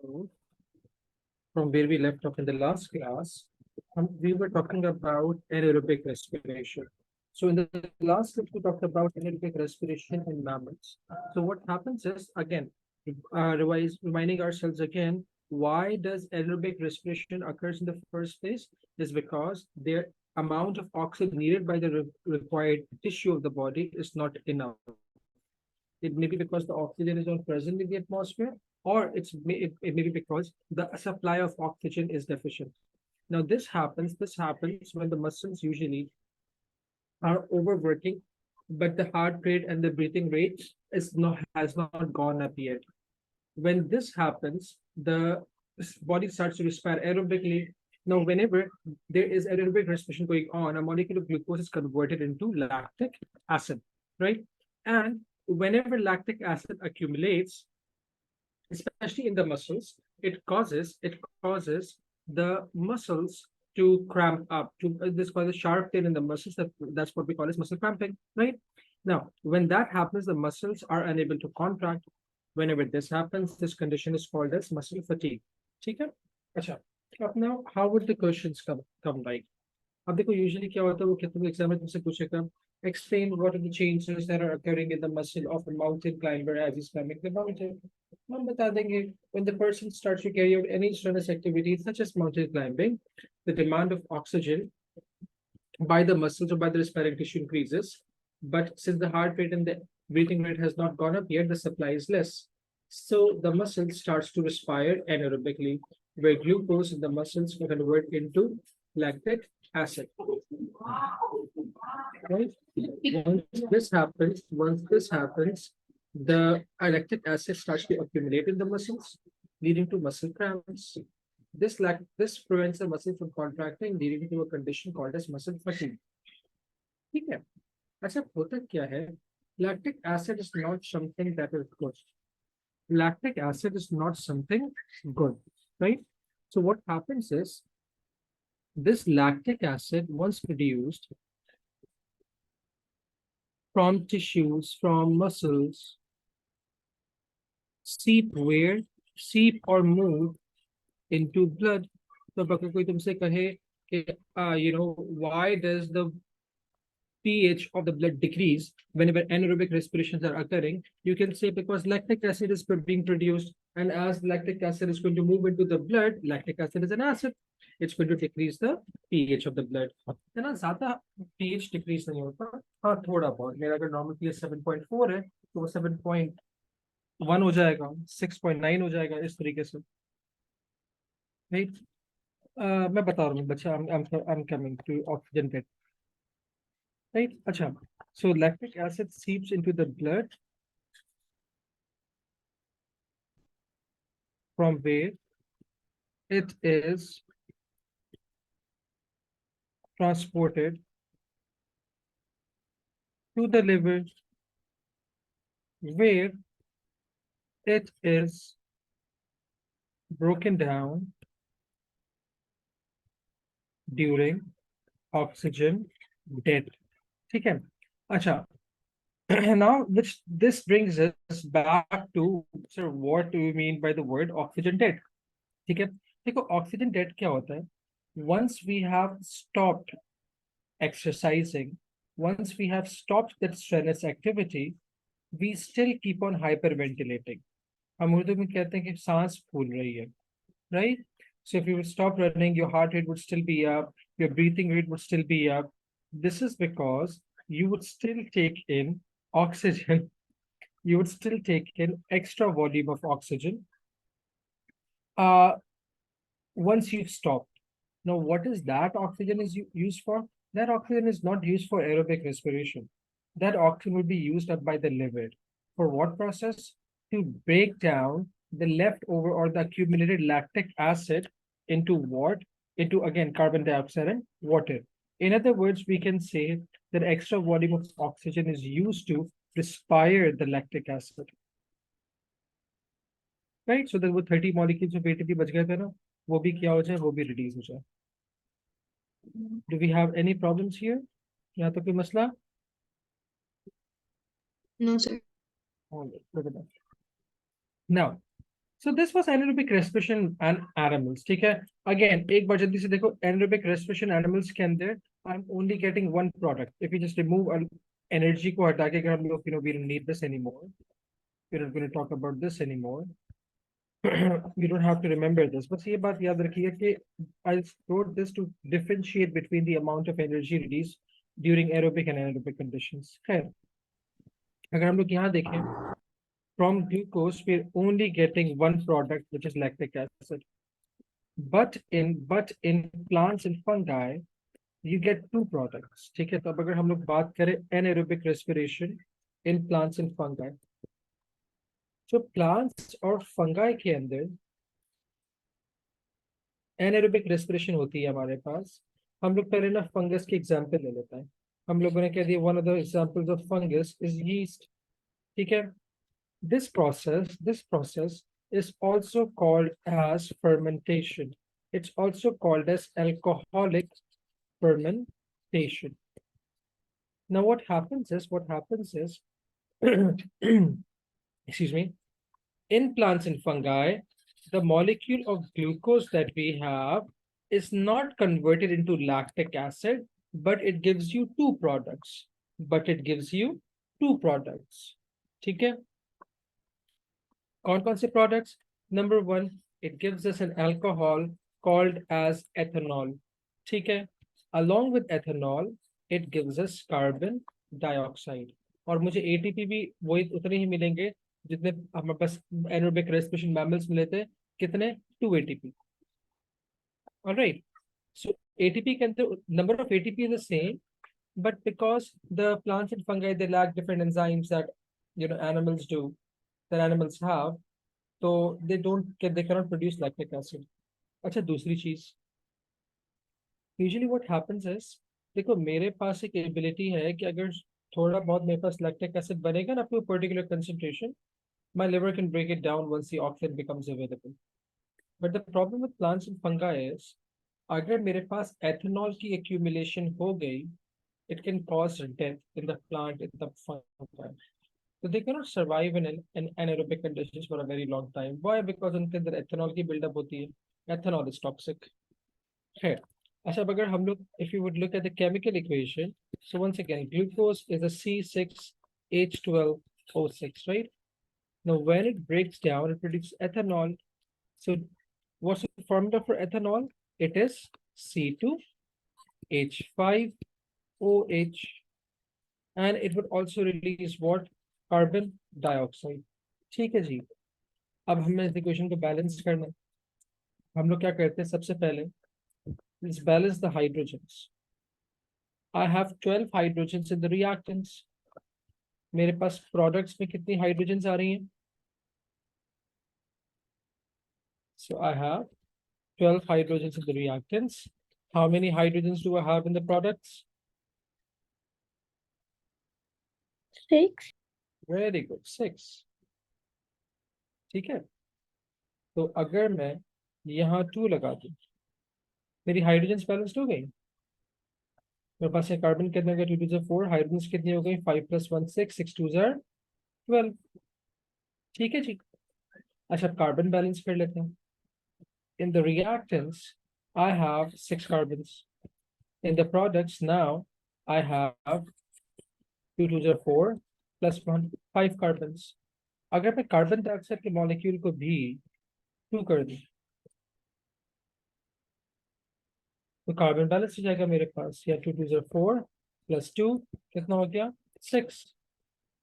So, from where we left off in the last class, we were talking about anaerobic respiration. So in the last class, we talked about anaerobic respiration in mammals. So what happens is, again, reminding ourselves again, why does anaerobic respiration occurs in the first place? Is because the amount of oxygen needed by the required tissue of the body is not enough. It may be because the oxygen is not present in the atmosphere, or it may be because the supply of oxygen is deficient. Now, this happens when the muscles usually are overworking, but the heart rate and the breathing rate has not gone up yet. When this happens, the body starts to respire aerobically. Now, whenever there is aerobic respiration going on, a molecule of glucose is converted into lactic acid, right? And whenever lactic acid accumulates, especially in the muscles, it causes the muscles to cramp up. This causes sharp pain in the muscles. That's what we call as muscle cramping, right? Now, when that happens, the muscles are unable to contract. Whenever this happens, this condition is called as muscle fatigue. ठीक है? अच्छा. Now, how would the questions come like? अब देखो usually क्या होता है वो कितने एग्जाम में तुमसे पूछेगा explain what are the changes that are occurring in the muscle of a mountain climber as he's climbing the mountain. हम बता देंगे when the person starts to carry out any strenuous activity such as mountain climbing, the demand of oxygen by the muscles or by the respiring tissue increases. But since the heart rate and the breathing rate has not gone up yet, the supply is less. So the muscle starts to respire anaerobically, where glucose in the muscles convert into lactic acid. Right? Once this happens, the lactic acid starts to accumulate in the muscles, leading to muscle cramps. This prevents the muscle from contracting, leading to a condition called as muscle fatigue. ठीक है? अच्छा होता क्या है? Lactic acid is not something that is good. Lactic acid is not something good, right? So what happens is this lactic acid, once produced from tissues, from muscles, seep or move into blood. तो अगर कोई तुमसे कहे कि why does the pH of the blood decrease whenever anaerobic respirations are occurring, you can say because lactic acid is being produced, and as lactic acid is going to move into the blood, lactic acid is an acid. It's going to decrease the pH of the blood. है ना, ज्यादा pH decrease नहीं होता, हाँ थोड़ा बहुत. मेरा अगर normal pH 7.4 है तो वो 7.1 हो जाएगा, 6.9 हो जाएगा, इस तरीके से. Right? मैं बता रहा हूँ बच्चा, I'm coming to oxygen bit. Right? अच्छा. So lactic acid seeps into the blood from where it is transported to the liver, where it is broken down during oxygen death. ठीक है? अच्छा. Now, which this brings us back to, sir, what do you mean by the word oxygen debt? ठीक है? देखो, oxygen debt क्या होता है? Once we have stopped exercising, once we have stopped that strenuous activity, we still keep on hyperventilating. हम उर्दू में कहते हैं कि सांस फूल रही है, right? So if you would stop running, your heart rate would still be up, your breathing rate would still be up. This is because you would still take in oxygen, you would still take in extra volume of oxygen once you've stopped. Now, what is that oxygen is used for? That oxygen is not used for aerobic respiration. That oxygen will be used up by the liver. For what process? To break down the leftover or the accumulated lactic acid into what? Into, again, carbon dioxide and water. In other words, we can say that extra volume of oxygen is used to respire the lactic acid. Right? So that वो 30 molecules of ATP बच गए थे ना, वो भी क्या हो जाए, वो भी reduce हो जाए. Do we have any problems here? यहाँ तो कोई मसला? No, sir. All right, look at that. Now, So this was anaerobic respiration and animals. ठीक है? Again, एक बार जल्दी से देखो anaerobic respiration animals के अंदर I'm only getting one product. If you just remove energy को हटा के अगर हम लोग we don't need this anymore. We're not going to talk about this anymore. You don't have to remember this. बस ये बात याद रखिए कि I wrote this to differentiate between the amount of energy released during aerobic and anaerobic conditions. खैर, अगर हम लोग यहाँ देखें, from glucose we're only getting one product, which is lactic acid. But in plants and fungi, you get two products. ठीक है? तो अब अगर हम लोग बात करें anaerobic respiration in plants and fungi, तो plants और fungi के अंदर एनारोबिक रेस्पिरेशन होती है हमारे पास. हम लोग पहले ना फंगस की एग्जांपल ले लेते हैं. हम लोगों ने कह दिया one of the examples of fungus is yeast. ठीक है? This process is also called as fermentation. It's also called as alcoholic fermentation. Now what happens is excuse me, in plants and fungi, the molecule of glucose that we have is not converted into lactic acid, but it gives you two products. ठीक है? कौन-कौन से products? Number one, it gives us an alcohol called as ethanol. ठीक है? Along with ethanol, it gives us carbon dioxide. और मुझे ATP भी वही उतने ही मिलेंगे जितने हमारे पास anaerobic respiration mammals मिले थे. कितने? 2 ATP. All right. So ATP can number of ATP is the same, but because the plants and fungi they lack different enzymes that animals do, that animals have, so they cannot produce lactic acid. अच्छा, दूसरी चीज, usually what happens is, देखो मेरे पास एक ability है कि अगर थोड़ा बहुत मेरे पास lactic acid बनेगा ना to a particular concentration, my liver can break it down once the oxygen becomes available. But the problem with plants and fungi is, अगर मेरे पास ethanol की accumulation हो गई, it can cause death in the plant, in the fungi. So they cannot survive in anaerobic conditions for a very long time. Why? Because उनके अंदर ethanol की buildup होती है. Ethanol is toxic. है. अच्छा, अब अगर हम लोग, if you would look at the chemical equation, so once again, glucose is a C6H12O6, right? Now, when it breaks down, it produces ethanol. So, what's the formula for ethanol? It is C2H5OH, and it would also release what? Carbon dioxide. ठीक है जी. अब हमें इस equation को balance करना है. हम लोग क्या करते हैं? सबसे पहले let's balance the hydrogens. I have 12 hydrogens in the reactants. मेरे पास products में कितनी hydrogens आ रही हैं? So I have 12 hydrogens in the reactants. How many hydrogens do I have in the products? 6. Very good, 6. ठीक है? तो अगर मैं यहाँ 2 लगा दूं, मेरी हाइड्रोजन बैलेंस्ड हो गई. मेरे पास कार्बन कितने हो गए? 2 2 से 4. हाइड्रोजन कितनी हो गई? 5 + 1 6, 6 2 12. ठीक है जी. अच्छा, कार्बन बैलेंस कर लेते हैं. In the reactants, I have 6 carbons. In the products now, I have 2 2 4 + 1 5 carbons. अगर मैं कार्बन डाइऑक्साइड के मॉलिक्यूल को भी 2 कर दूं, तो कार्बन बैलेंस हो जाएगा मेरे पास. या 2 2 4 + 2 कितना हो गया? 6.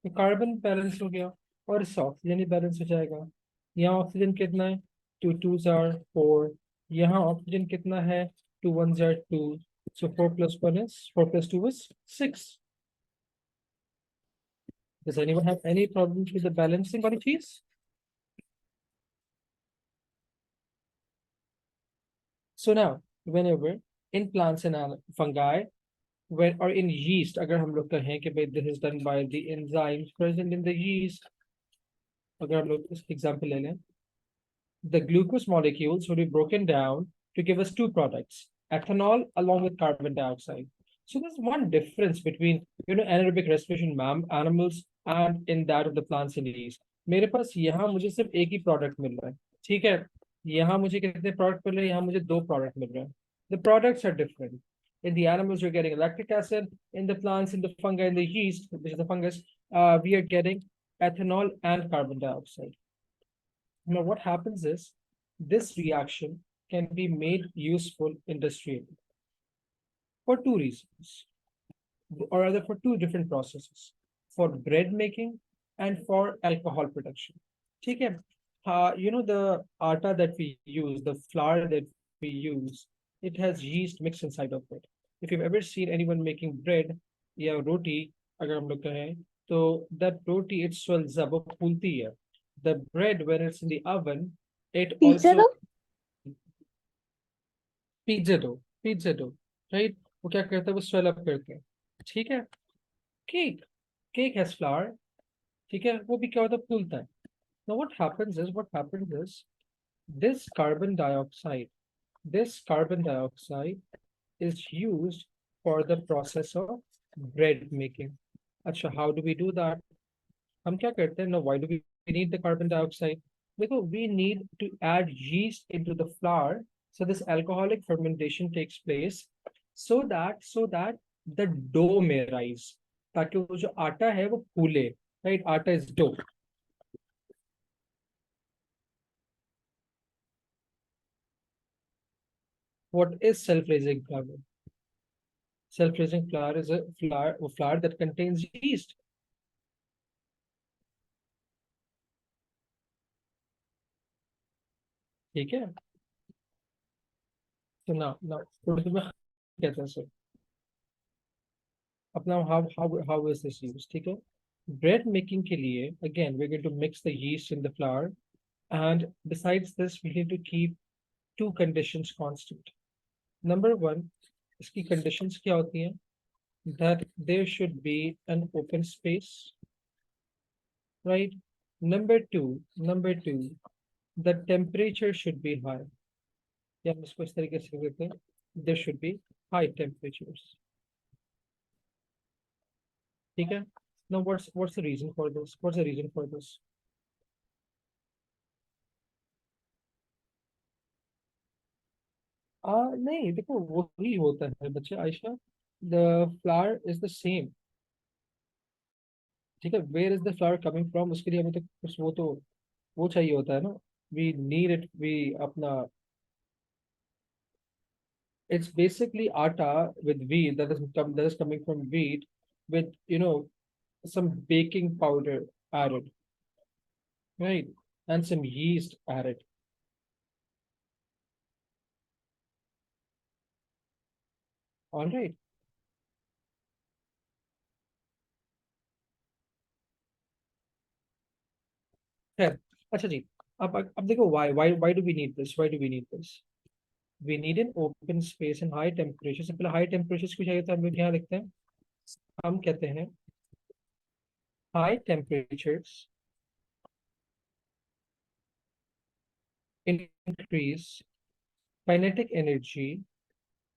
तो कार्बन बैलेंस हो गया. और इससे ऑक्सीजन ही बैलेंस हो जाएगा. यहाँ ऑक्सीजन कितना है? 2 2 4. यहाँ ऑक्सीजन कितना है? 2 1 2. So 4 + 1 is 4 + 2 is 6. Does anyone have any problems with the balancing वाली चीज? So now, whenever in plants and fungi, when or in yeast, अगर हम लोग कहें कि भाई this is done by the enzymes present in the yeast, अगर हम लोग इस example ले लें, the glucose molecules will be broken down to give us two products, ethanol along with carbon dioxide. So there's one difference between anaerobic respiration animals and in that of the plants and yeast. मेरे पास यहाँ मुझे सिर्फ एक ही product मिल रहा है, ठीक है। यहाँ मुझे कितने प्रोडक्ट मिल रहे हैं, यहाँ मुझे दो प्रोडक्ट मिल रहे हैं। The products are different. In the animals, you're getting lactic acid. In the plants, in the fungi, in the yeast, which is the fungus, we are getting ethanol and carbon dioxide. Now, what happens is this reaction can be made useful industrially for two reasons, or rather for two different processes, for bread making and for alcohol production. ठीक है? The atta that we use, the flour that we use, it has yeast mixed inside of it. If you've ever seen anyone making bread या roti, अगर हम लोग कहें, तो that roti it swells up, वो फूलती है. The bread when it's in the oven, it pizza also dough. Pizza dough, right. वो क्या करता है, वो स्वेल अप करते हैं, ठीक है. केक, केक हैज फ्लावर, ठीक है, वो भी क्या होता है, फूलता है. Now what happens is this carbon dioxide, this carbon dioxide is used for the process of bread making. अच्छा, how do we do that? हम क्या करते हैं, now why do we need the carbon dioxide? Because we need to add yeast into the flour, so this alcoholic fermentation takes place, so that the dough may rise, ताकि वो जो आटा है वो फूले, right? Atta is dough. What is self-raising flour? Self-raising flour is a flour that contains yeast. ठीक है. So now Urdu में कहते हैं सर. अब now how is this used? ठीक है. Bread making के लिए again we're going to mix the yeast in the flour, and besides this we need to keep two conditions constant. Number one, इसकी conditions क्या होती हैं? That there should be an open space, right? Number two, the temperature should be high. या हम इसको इस तरीके से कहते हैं, there should be high temperatures. ठीक है. Now what's the reason for this? What's the reason for this? नहीं, देखो वही होता है बच्चे, Ayesha. The flower is the same, ठीक है. Where is the flower coming from, उसके लिए हमें तो कुछ वो चाहिए होता है ना. वी नीड इट, वी अपना, it's basically atta with wheat that is coming from wheat with some baking powder added, right, and some yeast added. All right. खैर, अच्छा जी. अब देखो, why do we need this? Why do we need this? We need an open space and high temperature. से पहले high temperatures क्यों चाहिए था, हम लोग यहाँ लिखते हैं. हम कहते हैं high temperatures increase kinetic energy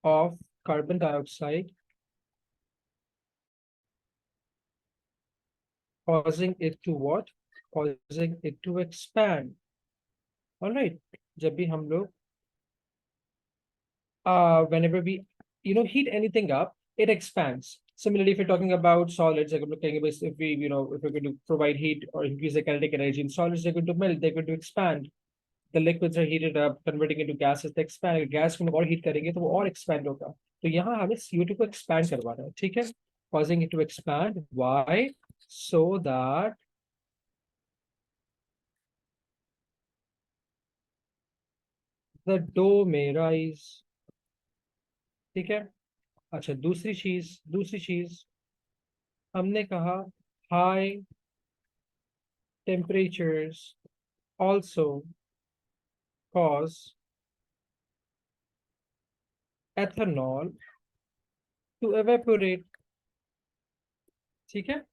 of carbon dioxide, causing it to what? Causing it to expand. All right. जब भी हम लोग whenever we heat anything up, it expands. Similarly, if you're talking about solids, like I'm looking at this, if we're going to provide heat or increase the kinetic energy in solids, they're going to melt, they're going to expand. The liquids are heated up, converting into gases, they expand. Gas को और heat करेंगे तो वो और expand होगा. तो यहाँ हमें CO2 को expand करवाना है, ठीक है? Causing it to expand. Why? So that the dough may rise. ठीक है. अच्छा, दूसरी चीज हमने कहा high temperatures also cause ethanol to evaporate. ठीक है.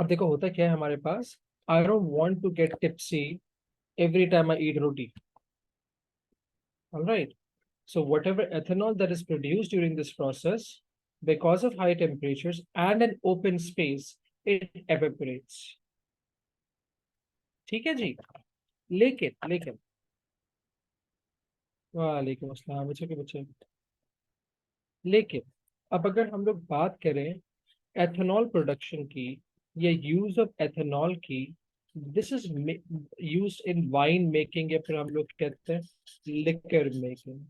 अब देखो होता क्या है हमारे पास. I don't want to get tipsy every time I eat roti. All right. So whatever ethanol that is produced during this process, because of high temperatures and an open space, it evaporates. ठीक है जी। लेकिन लेकिन वालेकुम अस्सलाम बच्चों के बच्चे। लेकिन अब अगर हम लोग बात करें एथेनॉल प्रोडक्शन की या यूज ऑफ एथेनॉल की, this is use in wine making, या फिर हम लोग कहते हैं liquor making.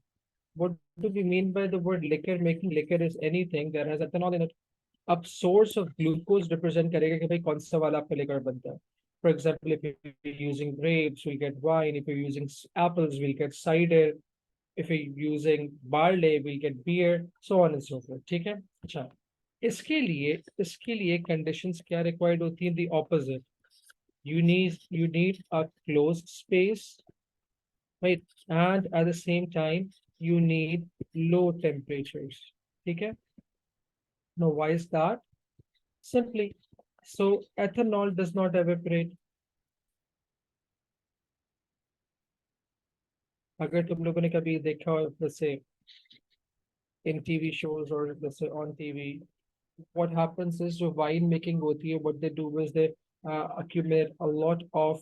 What do we mean by the word liquor making? Liquor is anything that has ethanol in it. अब source of glucose represent करेगा कि भाई कौन सा वाला आपका liquor बनता है. For example, if you're using grapes, we'll get wine. If you're using apples, we'll get cider. If you're using barley, we'll get beer. So on and so forth. ठीक है? अच्छा. इसके लिए conditions क्या required होती हैं? The opposite. You need a closed space, right? And at the same time, you need low temperatures. Okay. Now, why is that? Simply, so ethanol does not evaporate. अगर तुम लोगों ने कभी देखा हो जैसे in TV shows or let's say on TV, what happens is जो wine making होती है, what they do is they accumulate a lot of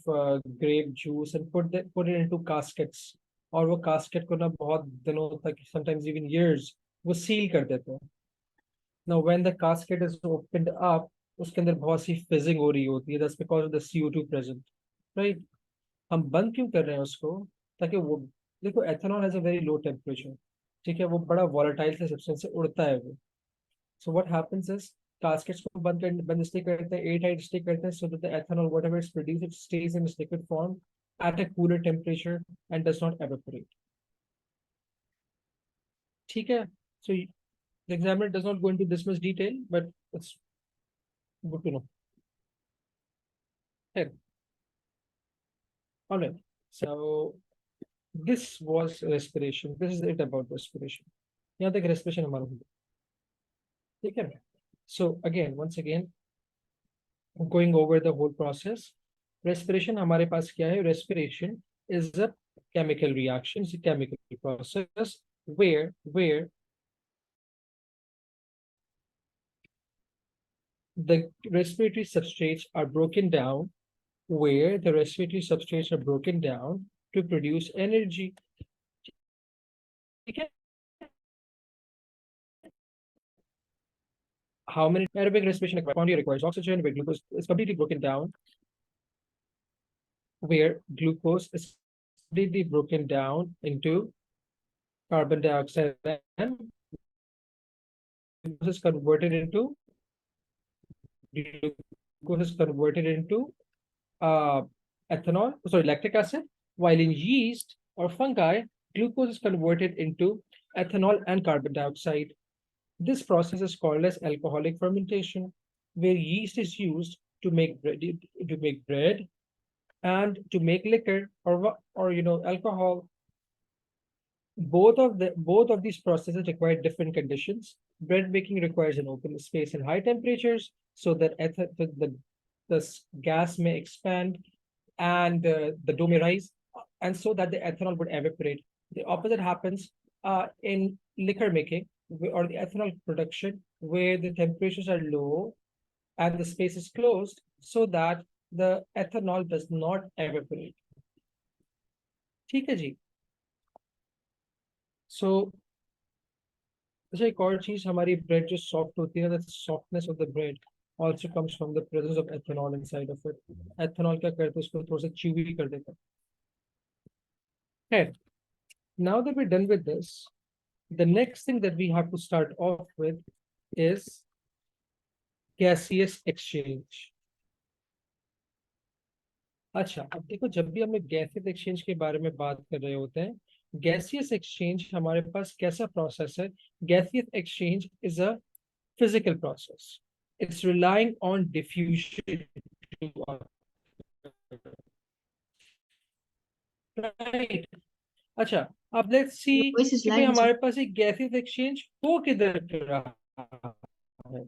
grape juice and put it into caskets. और वो casket को ना बहुत दिनों तक, sometimes even years, वो seal कर देते हैं. Now when the casket is opened up, उसके अंदर बहुत सी fizzing हो रही होती है. That's because of the CO2 present, right? हम बंद क्यों कर रहे हैं उसको? ताकि वो, देखो ethanol has a very low temperature. ठीक है, वो बड़ा volatile से substance से उड़ता है वो. So what happens is caskets को बंद इसलिए करते हैं, airtight इसलिए करते हैं, so that the ethanol whatever is produced, it stays in its liquid form at a cooler temperature and does not evaporate. ठीक है. So the examiner does not go into this much detail, but it's good to know. Okay. All right. So this was respiration. This is it about respiration. यहाँ तक respiration हमारा हो गया. ठीक है. So again, once again, going over the whole process. Respiration हमारे पास क्या है? Respiration is a chemical reaction, it's a chemical process where the respiratory substrates are broken down, where the respiratory substrates are broken down to produce energy. ठीक है. How many aerobic respiration requires oxygen, where glucose is completely broken down, where glucose is completely broken down into carbon dioxide and glucose is converted into uh, ethanol, sorry, lactic acid, while in yeast or fungi, glucose is converted into ethanol and carbon dioxide. This process is called as alcoholic fermentation, where yeast is used to make bread and to make liquor or alcohol. Both of these processes require different conditions. Bread making requires an open space and high temperatures so that the gas may expand and the dough may rise, and so that the ethanol would evaporate. The opposite happens in liquor making or the ethanol production, where the temperatures are low and the space is closed so that the ethanol does not evaporate. ठीक है जी. So अच्छा, एक और चीज, हमारी bread जो soft होती है, the softness of the bread also comes from the presence of ethanol inside of it. Ethanol क्या करता है, उसको थोड़ा सा chewy कर देता है. Now that we're done with this, the next thing that we have to start off with is gaseous exchange. अच्छा, अब देखो, जब भी हम गैसियस एक्सचेंज के बारे में बात कर रहे होते हैं, गैसियस एक्सचेंज हमारे पास कैसा प्रोसेस है? Gaseous exchange is a physical process. It's relying on diffusion to right. अच्छा, अब let's see Your voice is कि भाई lagging, sir. हमारे पास एक गैसियस एक्सचेंज हो किधर रहा है.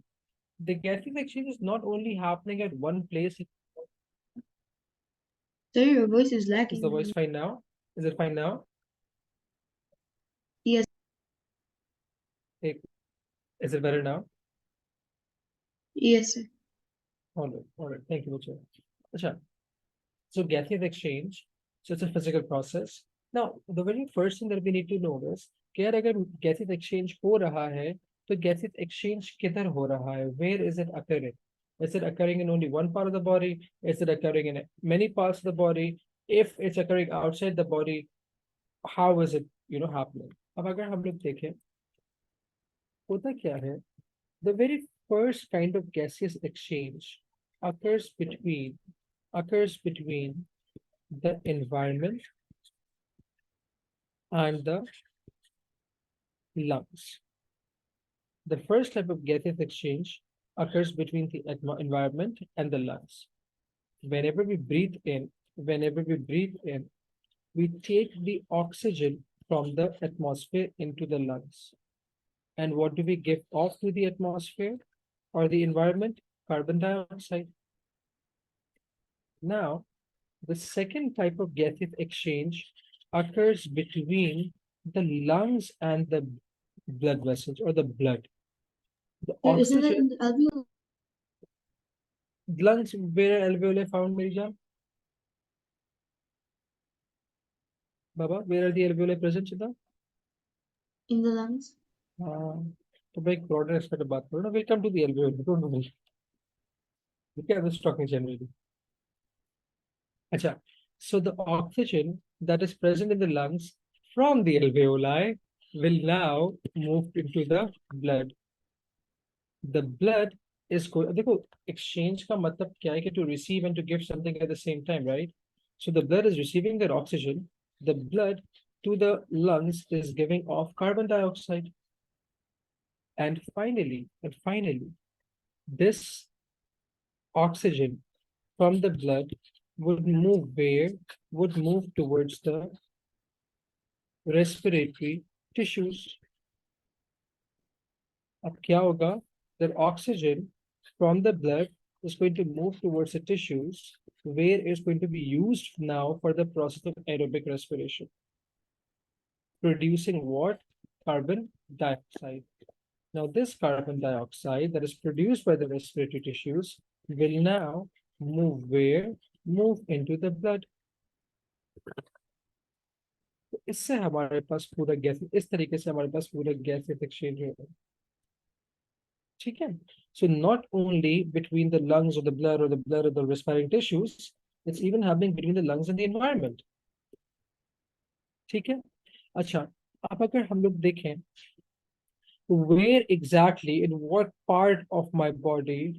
The gaseous exchange is not only happening at one place. Sir, your voice is Is the lagging. voice fine now? Is it fine now? Yes. Is it better now? Yes, sir. All right. Thank you, Mucha. अच्छा, So gaseous exchange, so it's a physical process. Now, the very first thing that we need to know is कि यार अगर gaseous exchange हो रहा है, तो gaseous exchange किधर हो रहा है? Where is it occurring? Is it occurring in only one part of the body? Is it occurring in many parts of the body? If it's occurring outside the body, how is it, happening? अब अगर हम लोग देखें, होता क्या है? The very first kind of gaseous exchange occurs between the environment and the lungs. The first type of gaseous exchange occurs between the environment and the lungs. Whenever we breathe in, we take the oxygen from the atmosphere into the lungs. And what do we give off to the atmosphere or the environment? Carbon dioxide. Now, the second type of gaseous exchange occurs between the lungs and the blood vessels or the blood. The Isn't that oxygen, in the alveoli? lungs, where are alveoli found, Mirja? Baba, where are the alveoli present, Chita? In the lungs? तो भाई broader aspect of बात करो ना. We'll come to the alveoli. Don't worry. Okay, I was talking generally. Acha. So the oxygen that is present in the lungs from the alveoli will now move into the blood. The blood is going. देखो exchange का मतलब क्या है कि to receive and to give something at the same time, right? So the blood is receiving that oxygen. The blood to the lungs is giving off carbon dioxide. And finally, this oxygen from the blood would move where? Would move towards the respiratory tissues. अब क्या होगा? That oxygen from the blood is going to move towards the tissues where it's going to be used now for the process of aerobic respiration. Producing what? Carbon dioxide. Now, this carbon dioxide that is produced by the respiratory tissues will now move where? Move into the blood. इससे हमारे पास पूरा gas इस तरीके से हमारे पास पूरा gas exchange होगा. ठीक है? So not only between the lungs or the blood or the respiring tissues, it's even happening between the lungs and the environment. ठीक है? अच्छा, अब अगर हम लोग देखें, where exactly, in what part of my body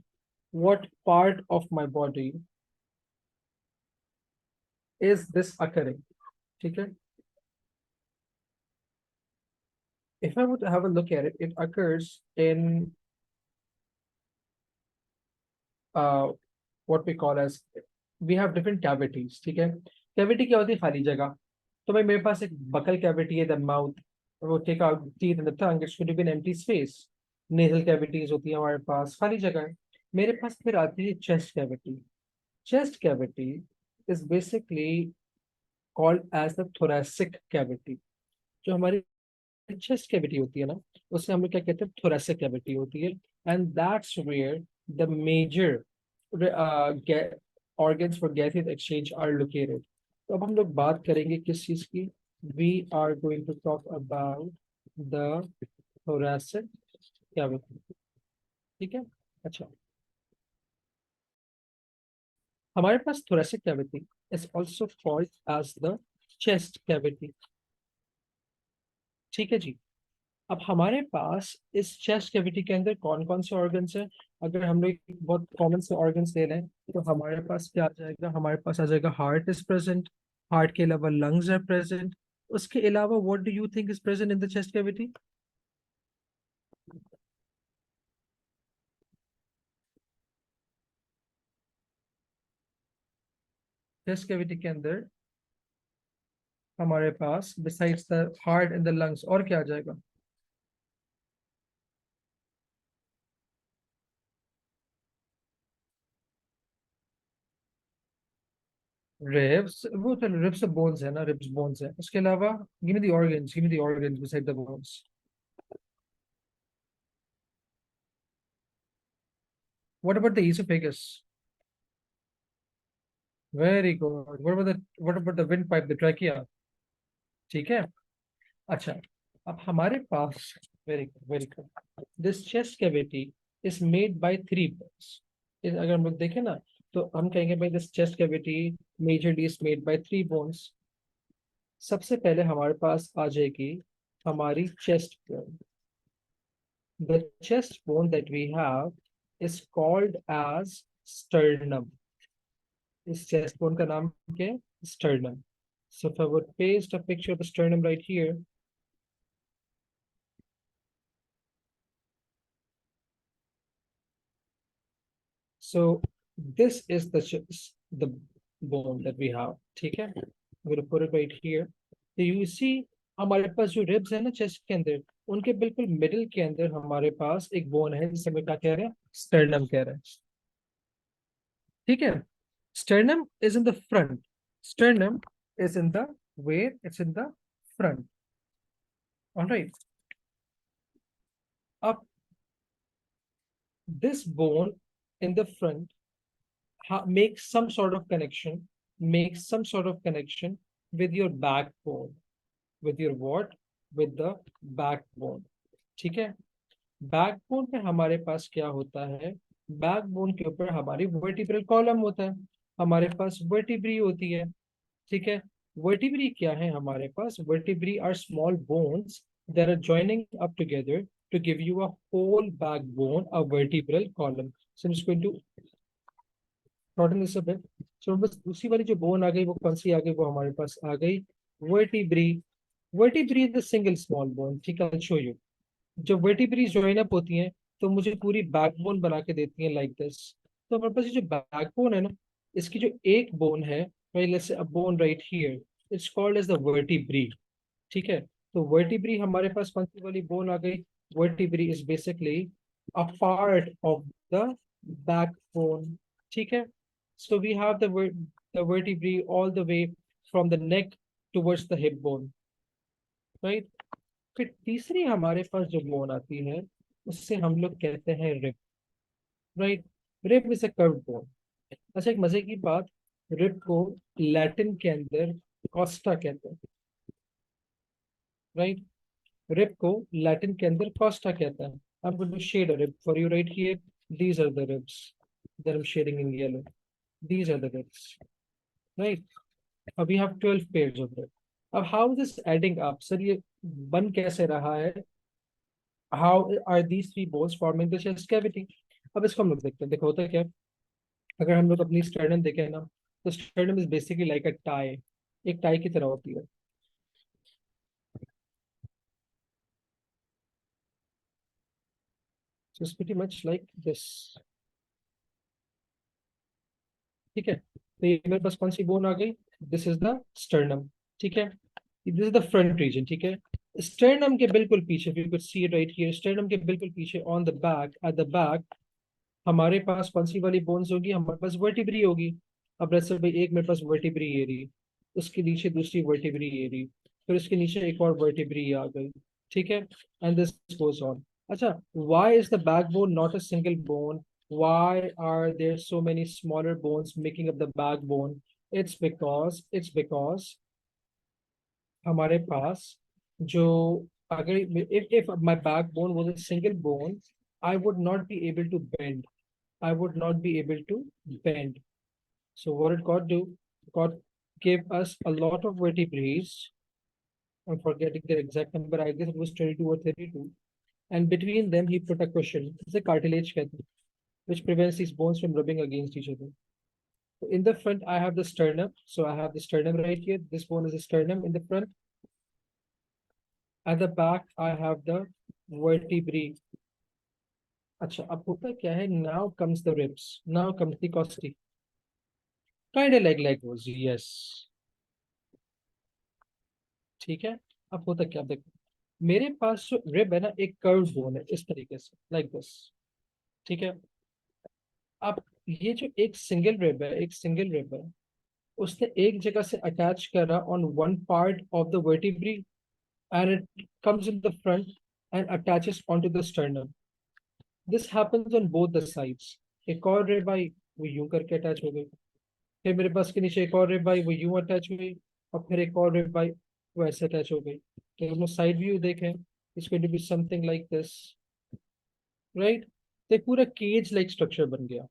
is this occurring? ठीक है? If I would have a look at it, it occurs in what we call as, we have different cavities. ठीक है? Cavity क्या होती है? खाली जगह. तो भाई मेरे पास एक buccal cavity है, the mouth. वो take out teeth in the tongue, it should be an empty space. Nasal cavities होती है हमारे पास, खाली जगह है. मेरे पास फिर आती है chest cavity. Chest cavity is basically called as the thoracic cavity. जो हमारी chest cavity होती है ना, उसे हम लोग क्या कहते हैं? Thoracic cavity होती है. And that's where the major organs for gaseous exchange are located. तो अब हम लोग बात करेंगे किस चीज की? We are going to talk about the thoracic cavity. ठीक है? अच्छा, हमारे पास thoracic cavity is also called as the chest cavity. ठीक है जी. अब हमारे पास इस चेस्ट कैविटी के अंदर कौन कौन से ऑर्गन्स हैं? अगर हम लोग बहुत कॉमन से ऑर्गन्स ले लें तो हमारे पास क्या आ जाएगा? हमारे पास आ जाएगा हार्ट इज प्रेजेंट. हार्ट के अलावा लंग्स आर प्रेजेंट. उसके अलावा what do you think is present in the chest cavity? Chest cavity के अंदर हमारे पास besides the heart and the lungs और क्या आ जाएगा? रिब्स. वो तो रिब्स बोन्स है ना, रिब्स बोन्स है. उसके अलावा give me the organs beside the bones. What about the oesophagus? Very good. What about the windpipe, the trachea? ठीक है. अच्छा. अब हमारे पास, very good, very good, this chest cavity is made by three bones. अगर हम लोग देखें ना, तो हम कहेंगे भाई this chest cavity majorly is made by three bones. सबसे पहले हमारे पास आ जाएगी हमारी chest bone. The chest bone that we have is called as sternum. इस चेस्ट बोन का नाम क्या है? Sternum. So if I would paste a picture of the sternum right here, so this is the bone that we have. ठीक है. I'm going to put it right here. So you see हमारे पास जो ribs है ना chest के अंदर, उनके बिल्कुल मिडिल के अंदर हमारे पास एक बोन है जिसे हम क्या कह रहे हैं? स्टर्नम कह रहे हैं. ठीक है. Sternum is in the front. Sternum is in the where? It's in the front. All right. Up this bone in the front makes some sort of connection, with your backbone. With your what? With the backbone. ठीक है. Backbone पे हमारे पास क्या होता है? Backbone के ऊपर हमारी वर्टिब्रल कॉलम होता है. हमारे पास वर्टिब्री होती है. ठीक है. वर्टिब्री क्या है हमारे पास? Vertebrae are small bones that are joining up together to give you a whole backbone, a vertebral column. So I'm just going to shorten this a bit. So बस दूसरी वाली जो बोन आ गई वो कौन सी आ गई? वो हमारे पास आ गई vertebrae. Vertebrae is the single small bone. ठीक है, I'll show you. जब वर्टिब्रीज ज्वाइन अप होती हैं तो मुझे पूरी बैकबोन बना के देती हैं लाइक दिस. तो हमारे पास ये जो बैकबोन है ना, इसकी जो एक बोन है, let's say a bone right here, it's called as the vertebrae. ठीक है. तो वर्टिब्री हमारे पास कौन सी वाली बोन आ गई? Vertebrae is basically a part of the backbone. ठीक है. So we have the vertebrae all the way from the neck towards the hip bone. Right. फिर तीसरी हमारे पास जो बोन आती है उससे हम लोग कहते हैं rib. Right. Rib is a curved bone. अच्छा, एक मजे की बात, रिब को लैटिन के अंदर कॉस्टा कहते हैं. राइट. रिब को लैटिन के अंदर कॉस्टा कहता है. I'm going to shade a rib for you right here. These are the ribs that I'm shading in yellow. These are the ribs. Right. अब we have 12 pairs of rib. अब how is this adding up? Sir ये बन कैसे रहा है? How are these three bones forming the chest cavity? अब इसको हम लोग देखते हैं. देखो होता है क्या? अगर हम लोग अपनी स्टर्नम देखें ना, तो sternum is basically like a tie. एक टाई की तरह होती है. So it's pretty much like this. ठीक है. तो ये मेरे पास कौन सी बोन आ गई? This is the sternum. ठीक है. This is the front region. ठीक है. स्टर्नम के बिल्कुल पीछे, you could see it right here, sternum के बिल्कुल पीछे on the back, at the back, हमारे पास कौन सी वाली बोन्स होगी? हमारे पास वर्टिब्री होगी. अब जैसे भाई एक मेरे पास वर्टिब्री ये रही, उसके नीचे दूसरी वर्टिब्री ये रही, फिर उसके नीचे एक और वर्टिब्री आ गई. ठीक है. And this goes on. अच्छा, why is the backbone not a single bone? Why are there so many smaller bones making up the backbone? It's because हमारे पास जो, अगर if my backbone was a single bone, I would not be able to bend. I would not be able to bend. So what did God do? God gave us a lot of vertebrae. I'm forgetting the exact number. I guess it was 22 or 32. And between them, he put a cushion. It's a cartilage, which prevents these bones from rubbing against each other. So in the front, I have the sternum. So I have the sternum right here. This bone is the sternum in the front. At the back, I have the vertebrae. अच्छा, अब होता क्या है? Now comes the ribs. Now comes the costae. Kind of like Legos, yes. ठीक है. अब होता क्या, देखो मेरे पास जो रिब है ना, एक कर्व बोन है इस तरीके से, लाइक दिस. ठीक है. अब ये जो एक सिंगल रिब है, उसने एक जगह से अटैच करा on one part of the vertebrae, and it comes in the front and attaches on to the sternum. This happens on both the sides. एक और रिब आई, वो यूं करके अटैच हो गई. फिर मेरे पास के नीचे एक और रिब आई, वो यूं अटैच हुई, और फिर एक और रिब आई, वो ऐसे अटैच हो गई। तो हम साइड व्यू देखें, it's going to be something like this, right? तो एक पूरा केज लाइक स्ट्रक्चर बन गया,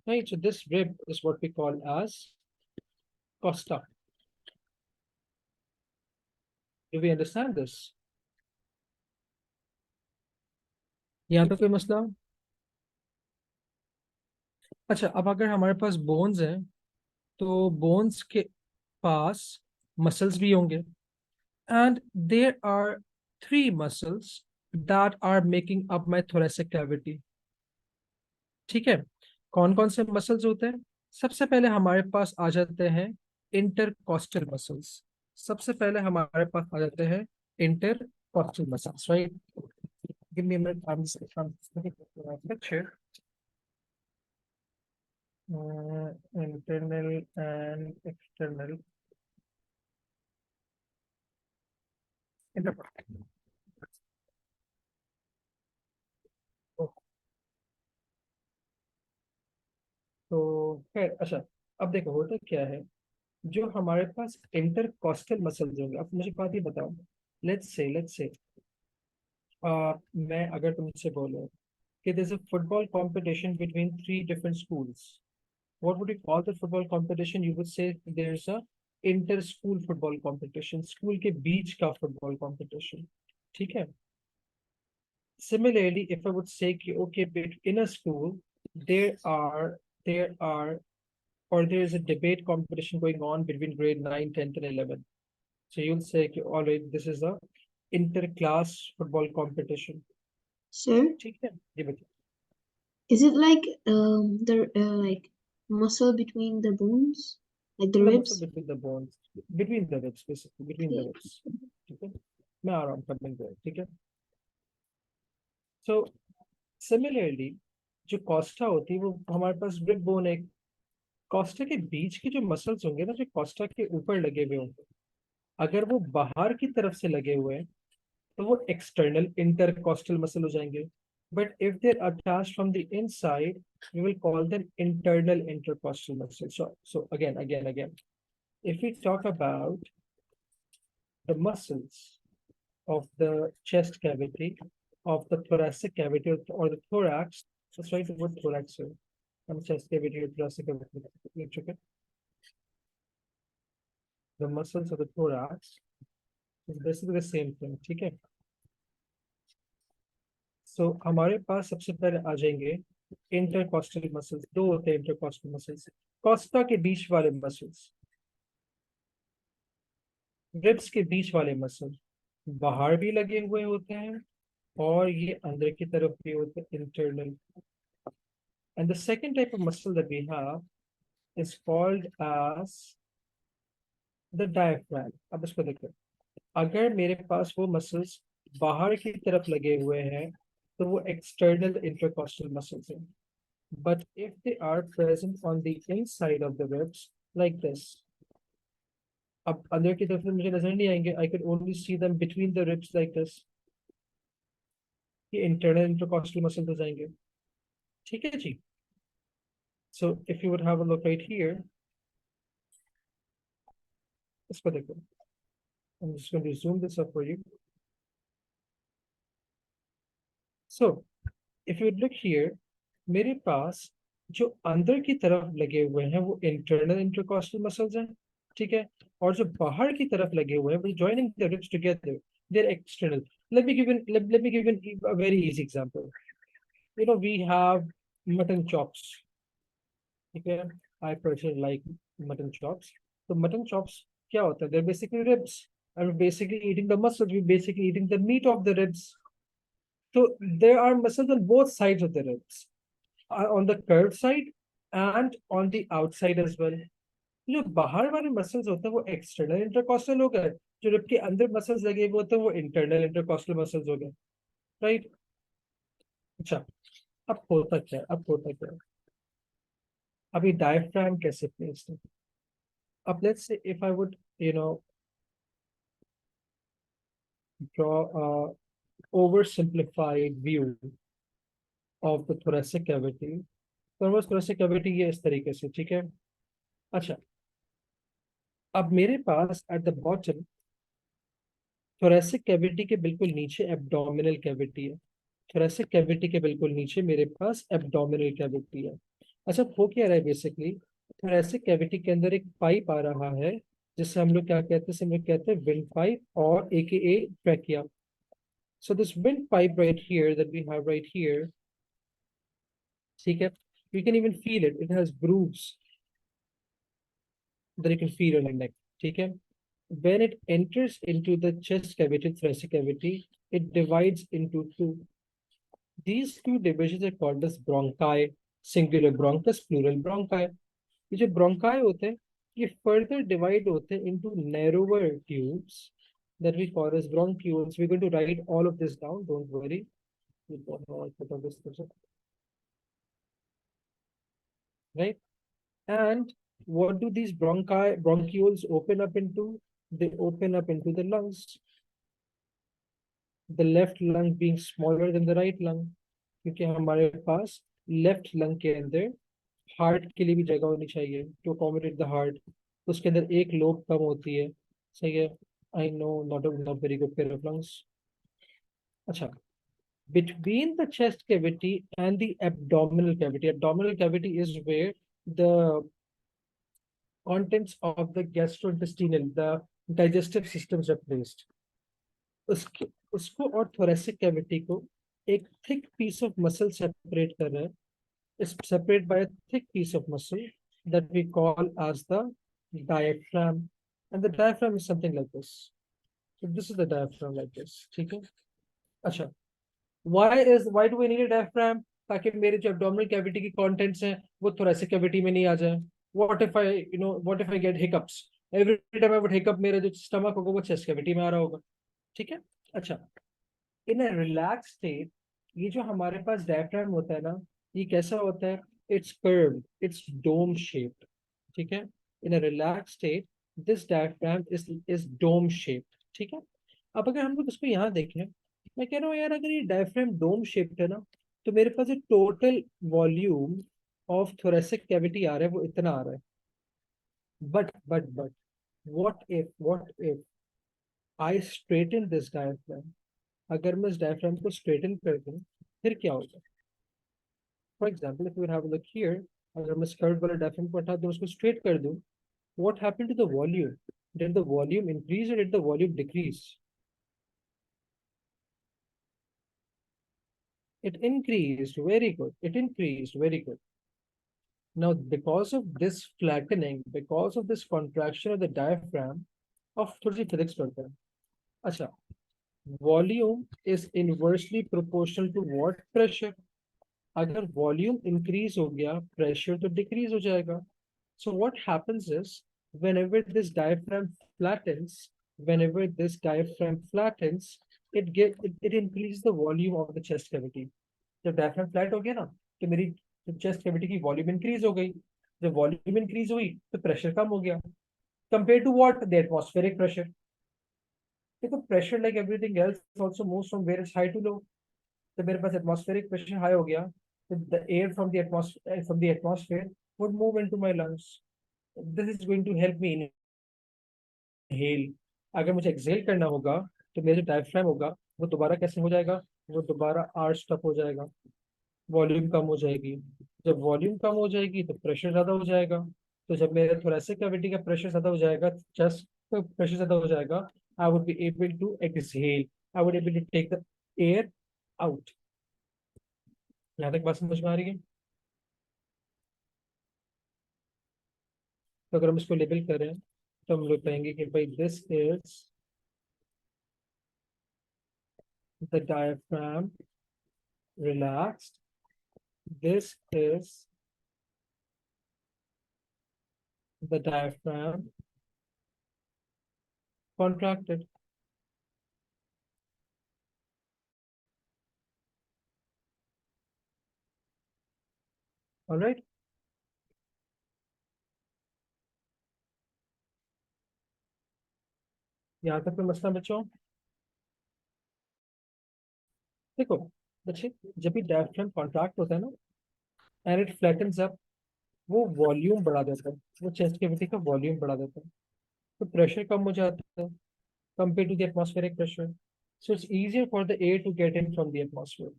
right? So this rib is what we call as costa. Do we understand this? यहाँ पे कोई मसला? अच्छा, अब अगर हमारे पास बोन्स हैं, तो बोन्स के पास मसल्स भी होंगे, and there are three muscles that are making up my thoracic cavity. ठीक है? कौन कौन से मसल्स होते हैं? सबसे पहले हमारे पास आ जाते हैं इंटरकॉस्टल मसल्स। सबसे पहले हमारे पास आ जाते हैं intercostal muscles, right? Give me a minute, I am picture internal and external intercostal. तो खैर, अच्छा, अब देखो होता क्या है, जो हमारे पास इंटरकॉस्टल मसल्स होंगे। अब मुझे बात ये बताओ, लेट्स से मैं अगर तुमसे बोलूं कि there's a football competition between three different schools, what would you call the football competition? You would say there's a inter school football competition, school के बीच का फुटबॉल competition, ठीक है? Similarly, if I would say कि okay, in a school there are or there is a debate competition going on between grade 9, 10th and 11th. So you'll say, कि, all right, this is a inter-class football competition. Sir, ठीक है, ये बताइए। is it like the like muscle between the bones, like the The muscle ribs? between the bones, between the ribs, basically, between the Okay. ribs. ठीक है, मैं आ रहा हूँ coming there, ठीक है? So similarly, जो कोस्टा होती है वो हमारे पास रिब बोन है। कोस्टा के बीच के जो मसल्स होंगे ना, जो कोस्टा के ऊपर लगे हुए होंगे, अगर वो बाहर की तरफ से लगे हुए हैं तो वो एक्सटर्नल इंटरकोस्टल मसल हो जाएंगे। But if they are attached from the inside, we will call them internal intercostal muscle. So again, if we talk about the muscles of the chest cavity, of the thoracic cavity, or the thorax, let's write the word thorax here, and chest cavity or thoracic cavity. Okay? The muscles of the thorax is basically the same thing, ठीक है? सो हमारे पास सबसे पहले आ जाएंगे intercostal muscles. दो होते हैं intercostal muscles, Costa के बीच वाले मसल्स, रिब्स के बीच वाले मसल बाहर भी लगे हुए होते हैं, और ये अंदर की तरफ भी होते हैं, internal. And the second type of muscle that we have is called as the diaphragm. अब इसको देखो, अगर मेरे पास वो मसल्स बाहर की तरफ लगे हुए हैं तो वो एक्सटर्नल इंटरकॉस्टल मसल्स हैं। But if they are present on the inside of the ribs, like this, अब अंदर की तरफ मुझे नजर नहीं आएंगे, I could only see them between the ribs like this, ये internal intercostal muscles हो जाएंगे, ठीक है जी? So if you would have a look right here, इसको देखो, I'm just going to zoom this up for you. So if you would look here, मेरे पास जो अंदर की तरफ लगे हुए हैं वो इंटरनल इंटरकॉस्टल मसल्स हैं, ठीक है? और जो बाहर की तरफ लगे हुए हैं वो joining the ribs together, they're external. Let me give you a very easy example. You know, we have mutton chops, ठीक है? I personally like mutton chops. So mutton chops क्या होता है? They're basically ribs, and we're basically eating the muscles, we're basically eating the meat of the ribs. So there are muscles on both sides of the ribs, on the curved side and on the outside as well. जो बाहर वाले muscles होते हैं वो external intercostal हो गए, जो rib के अंदर मसल्स लगे हुए होते हैं वो इंटरनल इंटरकॉस्टल मसल्स हो गए, राइट? अच्छा, अब होता क्या है, अभी डायफ्राम कैसे प्लेस है? अब let's say if I would draw a oversimplified view of the thoracic cavity, तो thoracic cavity ये इस तरीके से, ठीक है? अच्छा, अब मेरे पास at the bottom thoracic cavity के बिल्कुल नीचे एब्डोमिनल कैविटी है। थोरेसिक कैविटी के बिल्कुल नीचे मेरे पास एब्डोमिनल कैविटी है। अच्छा, हो क्या रहा है बेसिकली, थोरेसिक कैविटी के अंदर एक पाइप आ रहा है, जिससे हम लोग क्या कहते हैं, जिसे हम लोग कहते हैं विंड पाइप और AKA trachea. So this wind pipe right here that we have right here, ठीक है, you can even feel it. It has grooves that you can feel on your neck. ठीक है. When it enters into the chest cavity, thoracic cavity, it divides into two. These two divisions are called as bronchi, singular bronchus, plural bronchi. ये जो bronchi होते हैं, ये further divide होते हैं into narrower tubes that we call as bronchioles. We're going to write all of this down. Don't worry. Right? And what do these bronchioles open up into? They open up into the lungs. The left lung being smaller than the right lung, क्योंकि हमारे पास left lung के अंदर heart के लिए भी जगह होनी चाहिए टू अकोमोडेट द हार्ट, तो उसके अंदर एक लोब कम होती है. सही है. I know, not very good pair of lungs. अच्छा, between the chest cavity and the abdominal cavity is where the contents of the gastrointestinal, the digestive systems are placed. उसके उसको और thoracic cavity को एक thick piece of muscle separate कर रहा है. Is separated by a thick piece of muscle that we call as the diaphragm, and the diaphragm is something like this. So this is the diaphragm like this. ठीक है. अच्छा, why do we need a diaphragm? ताकि मेरे जो abdominal cavity की contents हैं वो thoracic cavity में नहीं आ जाए. What if I get hiccups? Every time I would hiccup, मेरा जो stomach होगा वो chest cavity में आ रहा होगा. ठीक है. अच्छा, इन अ रिलैक्स स्टेट ये जो हमारे पास डायफ्राम होता है ना, ये कैसा होता है? It's curved, it's dome shaped. ठीक है. In a relax state this diaphragm is dome shaped. ठीक है. अब अगर हम लोग इसको यहाँ देखें, मैं कह रहा हूँ यार, अगर ये डायफ्राम डोम शेप्ड है ना, तो मेरे पास जो total volume of thoracic cavity आ रहा है वो इतना आ रहा है. But what if I straighten this diaphragm? अगर मैं इस डायफ्राम को स्ट्रेटन कर दूं, फिर क्या होगा? For example, if you have a look here, अगर मैं स्कर्ट वाला डायफ्राम को हटा दूं, उसको स्ट्रेट कर दूं, what happened to the volume? Did the volume increase और did the volume decrease? It increased. Very good. It increased. Very good. Now, because of this flattening, because of this contraction of the diaphragm, of थोड़ी सी physics पढ़ते हैं. अच्छा, volume is inversely proportional to what? Pressure. अगर volume increase हो गया, pressure तो decrease हो जाएगा. So what happens is, whenever this diaphragm flattens, whenever this diaphragm flattens, it increases the volume of the chest cavity. जब diaphragm flat हो गया ना, तो मेरी chest cavity की volume increase हो गई. जब volume increase हुई तो pressure कम हो गया. Compared to what? The atmospheric pressure. देखो, pressure like everything else also moves from where it's high to low. तो मेरे पास एटमॉस्फेरिक प्रेशर हाई हो गया, तो the air from the atmosphere would move into my lungs. This is going to help me inhale. अगर मुझे exhale करना होगा, तो मेरा जो डायफ्राम होगा वो दोबारा कैसे हो जाएगा? वो दोबारा आर्च तक हो जाएगा. वॉल्यूम कम हो जाएगी. जब वॉल्यूम कम हो जाएगी तो प्रेशर ज्यादा हो जाएगा. तो जब मेरे थोरेसिक कैविटी का प्रेशर ज्यादा हो जाएगा, चेस्ट का प्रेशर ज्यादा हो जाएगा, I would be able to exhale. I would able to take the air out. यहाँ तक बात समझ में आ रही है? तो अगर हम इसको लेबल करें, तो हम लोग कहेंगे कि भाई this is the diaphragm relaxed, this is the diaphragm contracted. Alright. यहाँ तक कोई मसला बच्चों? देखो बच्चे, जब भी डायफ्राम कॉन्ट्रैक्ट होता है ना, एंड इट फ्लैटन्स अप, वो वॉल्यूम बढ़ा देता है, वो चेस्ट कैविटी का वॉल्यूम बढ़ा देता है, तो प्रेशर कम हो जाता है compared to the atmospheric pressure. So it's easier for the air to get in from the atmosphere.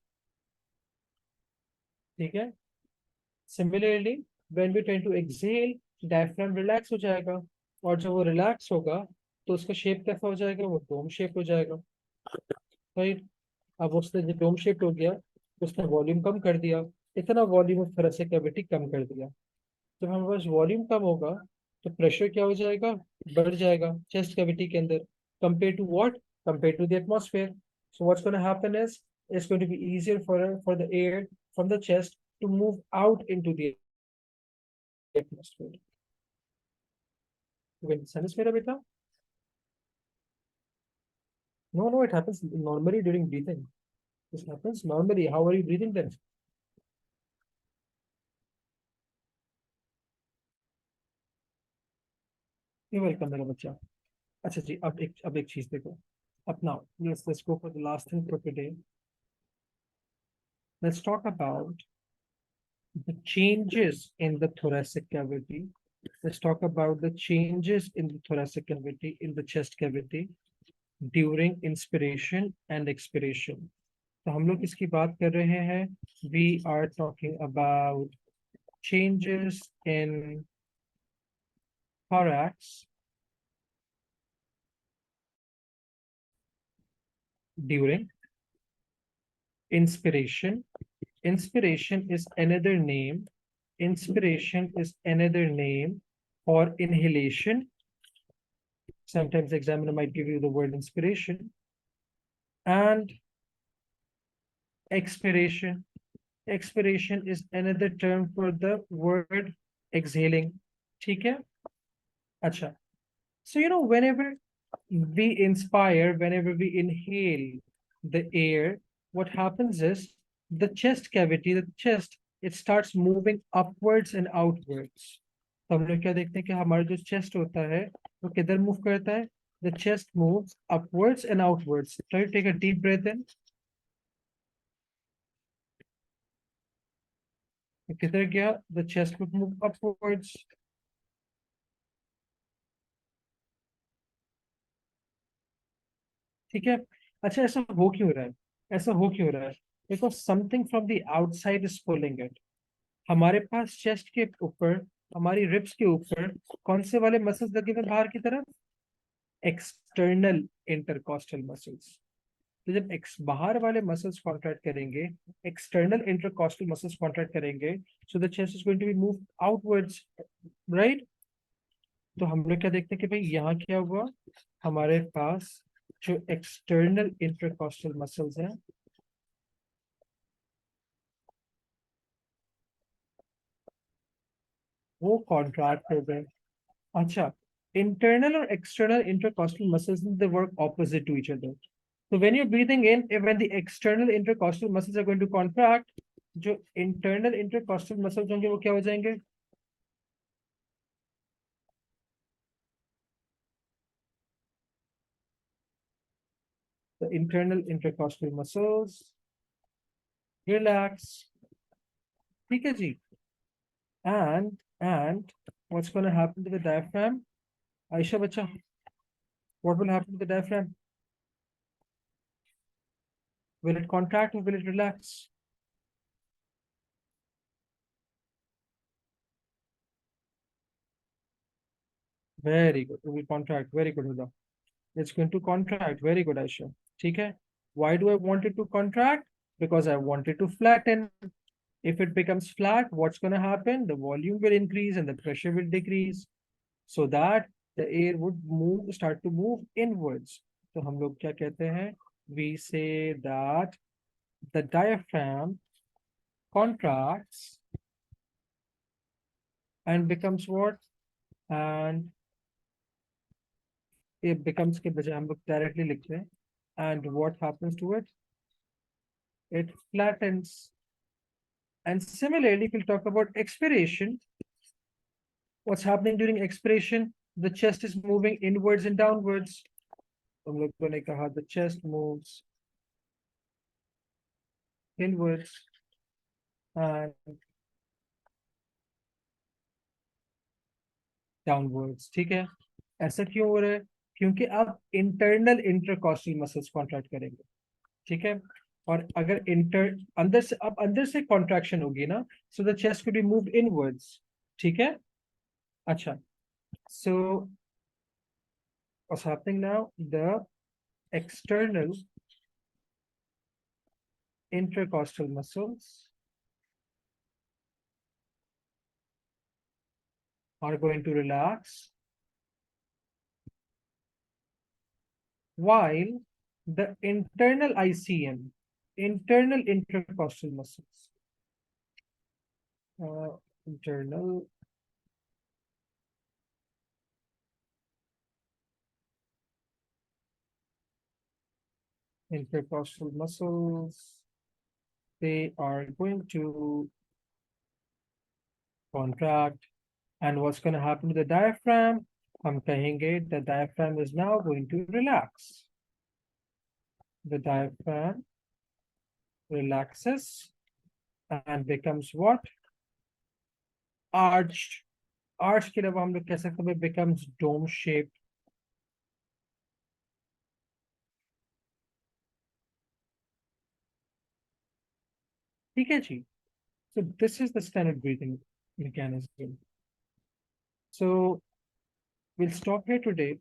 ठीक है? Similarly, when we tend to exhale, diaphragm relax हो जाएगा, और जब वो relax होगा तो उसका शेप कैसा हो जाएगा, वो डोम शेप हो जाएगा, राइट? अब उसने जो डोम शेप हो गया, उसने वॉल्यूम कम कर दिया, इतना वॉल्यूम उस तरह से कैविटी कम कर दिया। जब हमारे पास वॉल्यूम कम होगा तो प्रेशर क्या हो जाएगा, बढ़ जाएगा चेस्ट कैविटी के अंदर, compare to what, compare to the atmosphere. So what's gonna happen is it's going to be easier for the air from the chest to move out into the atmosphere. समझ मेरा बेटा? No, it happens normally during breathing. This happens normally. How are you breathing then? You welcome मेरा बच्चा। अच्छा जी, अब एक चीज देखो। अब now let's go for the last thing for today. Let's talk about the changes in the thoracic cavity. Let's talk about the changes in the thoracic cavity, in the chest cavity during inspiration and expiration. तो हम लोग इसकी बात कर रहे हैं. We are talking about changes in thorax during inspiration. Inspiration is another name. Inspiration is another name for inhalation. Sometimes the examiner might give you the word inspiration. And expiration. Expiration is another term for the word exhaling. ठीक है? अच्छा. So, whenever we inspire, whenever we inhale the air, what happens is the chest cavity, the chest, it starts moving upwards and outwards. तो हम लोग क्या देखते हैं कि हमारा जो चेस्ट होता है वो किधर मूव करता है? The chest moves upwards and outwards. Try to take a deep breath in. किधर गया? The chest would move upwards. ठीक है? अच्छा, ऐसा हो क्यों रहा है? ऐसा हो क्यों रहा है? Because something from the outside is pulling it. हमारे पास चेस्ट के ऊपर, हमारी रिब्स के ऊपर कौन से वाले मसल्स लगे हुए बाहर की तरफ? External intercostal muscles. तो जब बाहर वाले मसल्स कॉन्ट्रैक्ट करेंगे, एक्सटर्नल इंटरकॉस्टल मसल्स कॉन्ट्रैक्ट करेंगे, so the chest is going to be move outwards, right? तो हम लोग क्या देखते हैं कि भाई यहाँ क्या हुआ, हमारे पास जो एक्सटर्नल इंटरकॉस्टल मसल्स हैं वो कॉन्ट्रैक्ट हो गए. अच्छा, internal or external intercostal muscles, they work opposite to each other. So when you're breathing in, when the external intercostal muscles are going to contract, जो internal intercostal muscles होंगे वो क्या हो जाएंगे? The internal intercostal muscles relax. ठीक है जी. And what's going to happen to the diaphragm? Aisha बच्चा, what will happen to the diaphragm? Will it contract or will it relax? Very good. It will contract. Very good, Huda. It's going to contract. Very good, Aisha. ठीक है? Why do I want it to contract? Because I want it to flatten. If it becomes flat, what's going to happen? The volume will increase and the pressure will decrease, so that the air would start to move inwards. तो हम लोग क्या कहते हैं? We say that the diaphragm contracts and becomes what? And it becomes के बजाय हम लोग directly लिखते हैं. And what happens to it? It flattens. And similarly, if we'll talk about expiration, what's happening during expiration? The chest is moving inwards and downwards. हम लोग को ने कहा the chest moves inwards and downwards, ठीक है। ऐसा क्यों हो रहा है? क्योंकि आप इंटरनल इंटरकॉस्टल मसल्स कॉन्ट्रैक्ट करेंगे, ठीक है। और अगर अंदर से, अब अंदर से कॉन्ट्रैक्शन होगी ना, सो the chest could be moved inwards, ठीक है। अच्छा, सो what's happening now, the external intercostal muscles are going to relax, while the internal ICM, internal intercostal muscles, internal intercostal muscles, they are going to contract. And what's going to happen to the diaphragm? हम कहेंगे the diaphragm is now going to relax. The diaphragm relaxes and becomes what? Arched. Arch के अलावा हम लोग कह सकते हैं becomes dome shaped. ठीक है जी. So this is the standard breathing mechanism. So we'll stop here today.